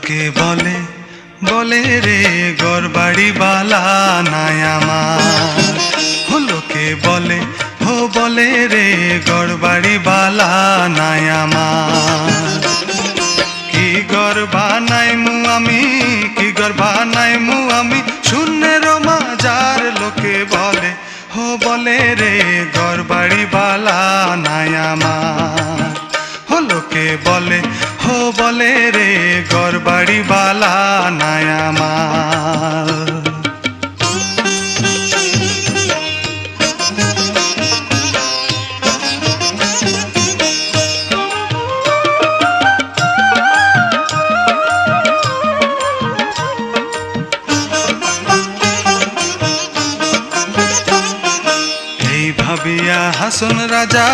লোকে বলে বলে রে গড়বাড়ি বালা নাই আমার। লোকে বলে হো বলে রে গড়বাড়ি বালা নাই আমার। কি গড়বা নাই মু আমি, কি গড়বা নাই মু আমি, শূন্যের মাজার লোকে বলে হো বলে রে গড়বাড়ি বালা নাই আমার। লোকে বলে হো বলে রে গড়বাড়ি বালা নাই আমার। এই ভাবিয়া হাসন রাজা